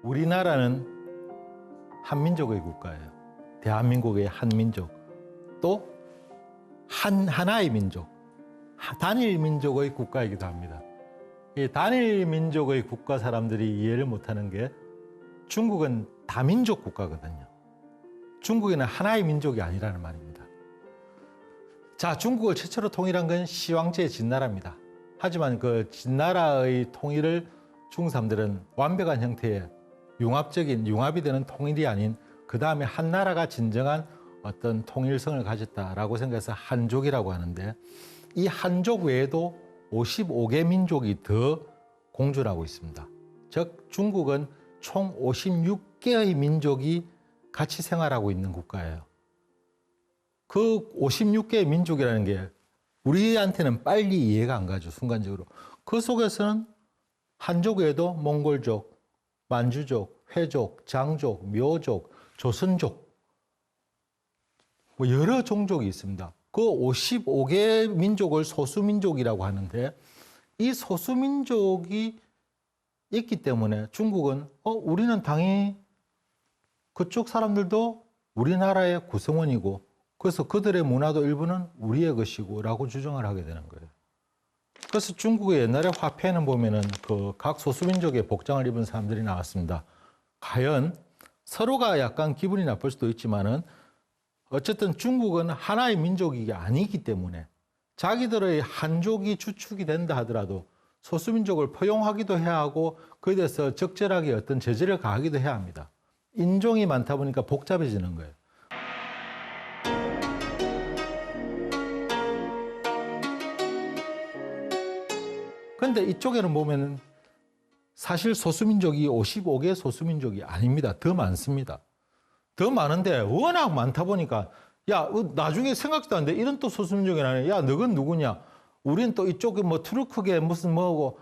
우리나라는 한민족의 국가예요. 대한민국의 한민족. 또 하나의 민족, 단일 민족의 국가이기도 합니다. 이 단일 민족의 국가 사람들이 이해를 못하는 게 중국은 다민족 국가거든요. 중국에는 하나의 민족이 아니라는 말입니다. 자, 중국을 최초로 통일한 건 시황제 진나라입니다. 하지만 그 진나라의 통일을 중국 사람들은 완벽한 형태의 융합이 되는 통일이 아닌 그 다음에 한나라가 진정한 어떤 통일성을 가졌다라고 생각해서 한족이라고 하는데, 이 한족 외에도 55개 민족이 더 공존 하고 있습니다. 즉 중국은 총 56개의 민족이 같이 생활하고 있는 국가예요. 그 56개의 민족이라는 게 우리한테는 빨리 이해가 안 가죠, 순간적으로. 그 속에서는 한족 외에도 몽골족, 만주족, 회족, 장족, 묘족, 조선족, 뭐 여러 종족이 있습니다. 그 55개 민족을 소수민족이라고 하는데, 이 소수민족이 있기 때문에 중국은 우리는 당연히 그쪽 사람들도 우리나라의 구성원이고, 그래서 그들의 문화도 일부는 우리의 것이고 라고 주장을 하게 되는 거예요. 그래서 중국의 옛날에 화폐에는 보면은 그 각 소수민족의 복장을 입은 사람들이 나왔습니다. 과연 서로가 약간 기분이 나쁠 수도 있지만은 어쨌든 중국은 하나의 민족이 아니기 때문에 자기들의 한족이 주축이 된다 하더라도 소수민족을 포용하기도 해야 하고 그에 대해서 적절하게 어떤 제재를 가하기도 해야 합니다. 인종이 많다 보니까 복잡해지는 거예요. 그런데 이쪽에는 보면은 사실 소수민족이 55개 소수민족이 아닙니다. 더 많습니다. 더 많은데 워낙 많다 보니까 야, 나중에 생각도 안 돼. 이런 또 소수민족이 나네. 야, 너건 누구냐? 우린 또 이쪽에 뭐 투르크계 무슨 뭐고,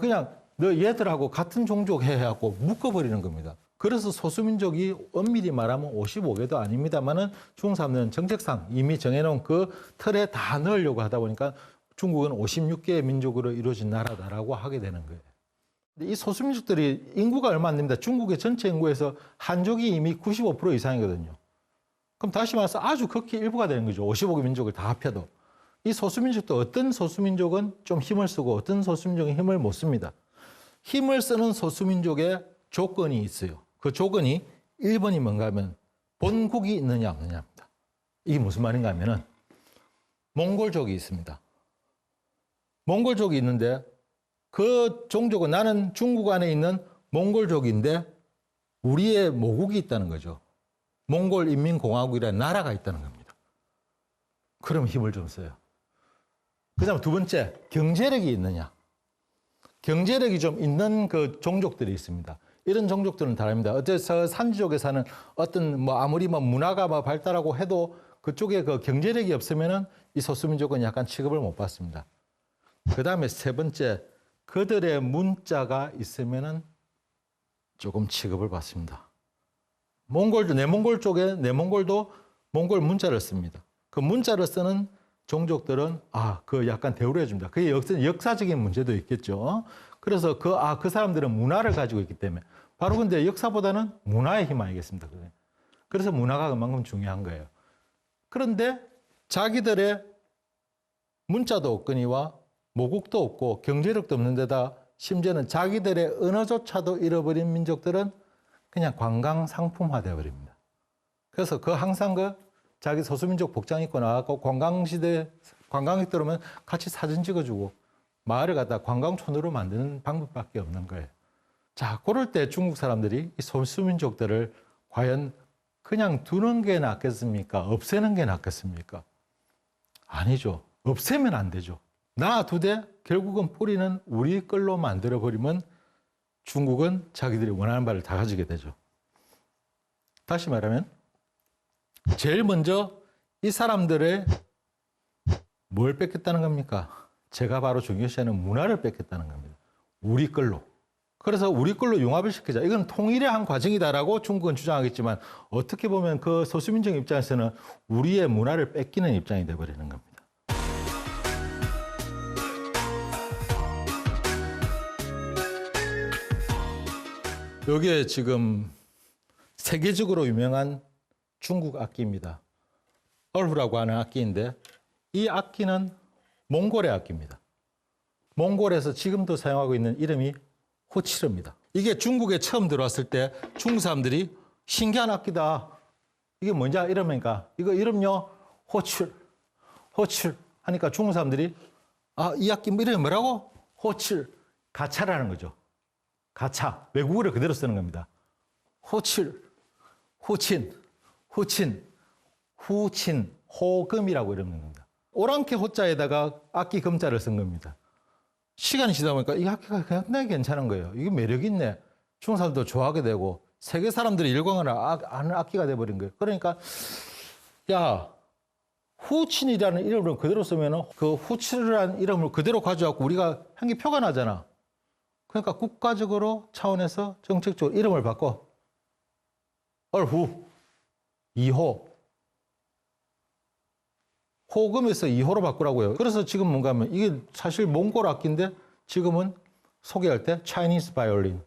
그냥 너 얘들하고 같은 종족 해갖고 묶어버리는 겁니다. 그래서 소수민족이 엄밀히 말하면 55개도 아닙니다만은 중국 사람들은 정책상 이미 정해놓은 그 틀에 다 넣으려고 하다 보니까 중국은 56개의 민족으로 이루어진 나라다라고 하게 되는 거예요. 근데 이 소수민족들이 인구가 얼마 안 됩니다. 중국의 전체 인구에서 한족이 이미 95% 이상이거든요. 그럼 다시 말해서 아주 극히 일부가 되는 거죠. 55개 민족을 다 합해도. 이 소수민족도 어떤 소수민족은 좀 힘을 쓰고 어떤 소수민족은 힘을 못 씁니다. 힘을 쓰는 소수민족의 조건이 있어요. 그 조건이 1번이 뭔가 하면 본국이 있느냐 없느냐입니다. 이게 무슨 말인가 하면은 몽골족이 있습니다. 몽골족이 있는데 그 종족은 나는 중국 안에 있는 몽골족인데 우리의 모국이 있다는 거죠. 몽골인민공화국이라는 나라가 있다는 겁니다. 그럼 힘을 좀 써요. 그 다음 두 번째, 경제력이 있느냐. 경제력이 좀 있는 그 종족들이 있습니다. 이런 종족들은 다릅니다. 어째서 산지족에 사는 어떤 뭐 아무리 뭐 문화가 뭐 발달하고 해도 그쪽에 그 경제력이 없으면은 이 소수민족은 약간 취급을 못 받습니다. 그 다음에 세 번째, 그들의 문자가 있으면은 조금 취급을 받습니다. 내몽골 쪽에 내몽골도 몽골 문자를 씁니다. 그 문자를 쓰는 종족들은 그 약간 대우를 해줍니다. 그게 역사적인 문제도 있겠죠. 그래서 그 사람들은 문화를 가지고 있기 때문에 바로 근데 역사보다는 문화의 힘 아니겠습니까? 그래서 문화가 그만큼 중요한 거예요. 그런데 자기들의 문자도 없거니와 모국도 없고 경제력도 없는 데다 심지어는 자기들의 언어조차도 잃어버린 민족들은 그냥 관광 상품화되어 버립니다. 그래서 항상 자기 소수민족 복장 입고 나가고 관광객들 오면 같이 사진 찍어주고 마을을 갖다 관광촌으로 만드는 방법밖에 없는 거예요. 자, 그럴 때 중국 사람들이 이 소수민족들을 과연 그냥 두는 게 낫겠습니까? 없애는 게 낫겠습니까? 아니죠. 없애면 안 되죠. 놔두되 결국은 뿌리는 우리 걸로 만들어버리면 중국은 자기들이 원하는 바를 다 가지게 되죠. 다시 말하면 제일 먼저 이 사람들의 뭘 뺏겠다는 겁니까? 제가 바로 중요시하는 문화를 뺏겠다는 겁니다. 우리 걸로. 그래서 우리 걸로 융합을 시키자. 이건 통일의 한 과정이다라고 중국은 주장하겠지만 어떻게 보면 그 소수민족 입장에서는 우리의 문화를 뺏기는 입장이 되어버리는 겁니다. 이게 지금 세계적으로 유명한 중국 악기입니다. 얼후라고 하는 악기인데 이 악기는 몽골의 악기입니다. 몽골에서 지금도 사용하고 있는 이름이 호치르입니다. 이게 중국에 처음 들어왔을 때 중국 사람들이 신기한 악기다. 이게 뭐냐 이러니까 이거 이름요 호출 하니까 중국 사람들이 이 악기 이름이 뭐라고? 호출, 가차라는 거죠. 가차, 외국어를 그대로 쓰는 겁니다. 호출, 후친, 호금이라고 이러는 겁니다. 오랑캐 호자에다가 악기 금자를 쓴 겁니다. 시간이 지나다 보니까 이 악기가 굉장히 괜찮은 거예요. 이게 매력 있네. 중국 사람도 좋아하게 되고 세계 사람들이 일광을 아는 악기가 돼버린 거예요. 그러니까 야 후친이라는 이름을 그대로 쓰면 그 후치르라는 이름을 그대로 가져갖고 우리가 향기표가 나잖아. 그러니까 국가적으로 차원에서 정책적으로 이름을 바꿔 얼후 2호 호금에서 2호로 바꾸라고요. 그래서 지금 뭔가 하면 이게 사실 몽골 악기인데 지금은 소개할 때 Chinese 바이올린,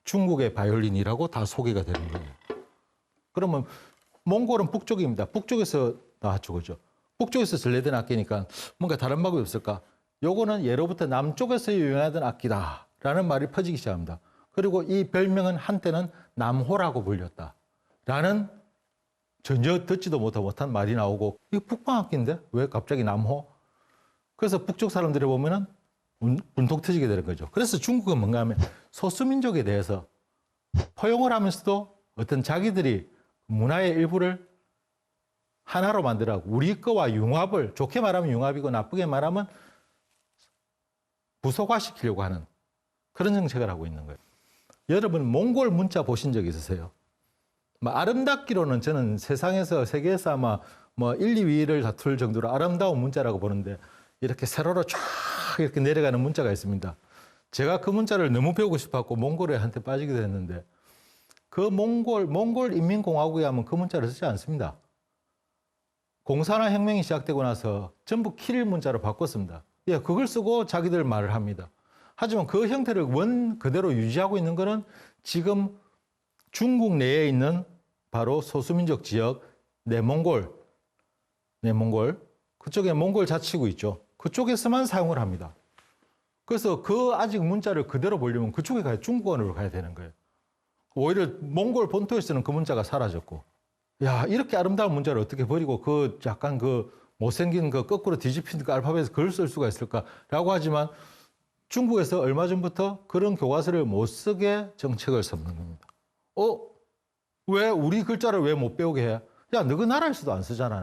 중국의 바이올린이라고 다 소개가 되는 거예요. 그러면 몽골은 북쪽입니다. 북쪽에서 나왔죠, 그죠? 북쪽에서 전래된 악기니까 뭔가 다른 방법이 없을까? 요거는 예로부터 남쪽에서 유행하던 악기다라는 말이 퍼지기 시작합니다. 그리고 이 별명은 한때는 남호라고 불렸다라는 전혀 듣지도 못한 말이 나오고 이거 북방 악기인데 왜 갑자기 남호? 그래서 북쪽 사람들이 보면은 분통 터지게 되는 거죠. 그래서 중국은 뭔가 하면 소수민족에 대해서 포용을 하면서도 어떤 자기들이 문화의 일부를 하나로 만들라고 우리 거와 융합을 좋게 말하면 융합이고 나쁘게 말하면 부속화시키려고 하는 그런 정책을 하고 있는 거예요. 여러분 몽골 문자 보신 적 있으세요? 아름답기로는 저는 세상에서 세계에서 아마 1, 2위를 다툴 정도로 아름다운 문자라고 보는데 이렇게 세로로 쫙 이렇게 내려가는 문자가 있습니다. 제가 그 문자를 너무 배우고 싶었고 몽골에 한테 빠지게 됐는데 그 몽골 인민공화국에 하면 그 문자를 쓰지 않습니다. 공산화 혁명이 시작되고 나서 전부 키릴 문자로 바꿨습니다. 그걸 쓰고 자기들 말을 합니다. 하지만 그 형태를 원 그대로 유지하고 있는 것은 지금 중국 내에 있는 바로 소수민족 지역 내몽골 그쪽에 몽골 자치구 있죠. 그쪽에서만 사용을 합니다. 그래서 그 아직 문자를 그대로 보려면 그쪽에 가야 중국어로 가야 되는 거예요. 오히려 몽골 본토에서는 그 문자가 사라졌고 이렇게 아름다운 문자를 어떻게 버리고 그 약간 그 못생긴 그 거꾸로 뒤집힌 그 알파벳에서 그걸 쓸 수가 있을까라고 하지만 중국에서 얼마 전부터 그런 교과서를 못 쓰게 정책을 세우는 겁니다. 왜 우리 글자를 왜 못 배우게 해? 너가 나라에서도 안 쓰잖아,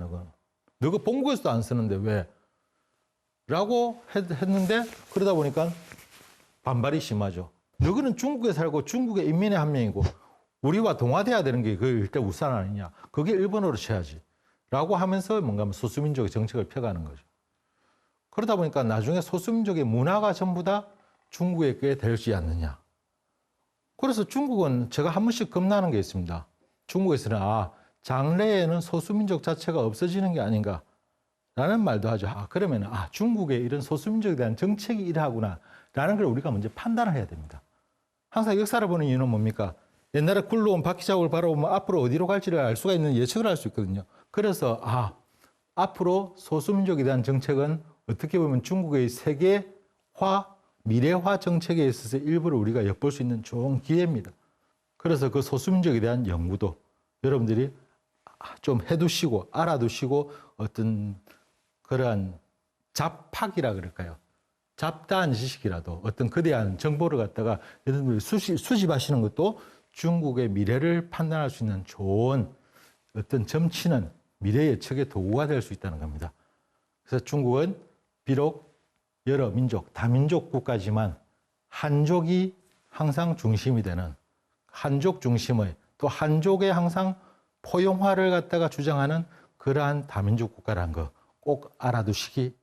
너가 본국에서도 안 쓰는데 왜? 라고 했는데 그러다 보니까 반발이 심하죠. 너희는 중국에 살고 중국의 인민의 한 명이고 우리와 동화돼야 되는 게 그게 일단 우산 아니냐. 그게 일본어로 쳐야지. 라고 하면서 뭔가 소수민족의 정책을 펴가는 거죠. 그러다 보니까 나중에 소수민족의 문화가 전부 다 중국에게 되지 않느냐. 그래서 중국은 제가 한 번씩 겁나는 게 있습니다. 중국에서는 장래에는 소수민족 자체가 없어지는 게 아닌가 라는 말도 하죠. 그러면 중국의 이런 소수민족에 대한 정책이 이러하구나 라는 걸 우리가 먼저 판단을 해야 됩니다. 항상 역사를 보는 이유는 뭡니까? 옛날에 굴러온 바퀴자국을 바라보면 앞으로 어디로 갈지를 알 수가 있는 예측을 할 수 있거든요. 그래서 앞으로 소수민족에 대한 정책은 어떻게 보면 중국의 세계화, 미래화 정책에 있어서 일부를 우리가 엿볼 수 있는 좋은 기회입니다. 그래서 그 소수민족에 대한 연구도 여러분들이 좀 해두시고 알아두시고 어떤 그러한 잡학이라 그럴까요? 잡다한 지식이라도 어떤 거대한 정보를 갖다가 여러분들이 수집하시는 것도 중국의 미래를 판단할 수 있는 좋은 어떤 점치는 미래 예측의 도구가 될 수 있다는 겁니다. 그래서 중국은 비록 여러 민족, 다민족 국가지만 한족이 항상 중심이 되는 한족 중심의 또 한족의 항상 포용화를 갖다가 주장하는 그러한 다민족 국가라는 거 꼭 알아두시기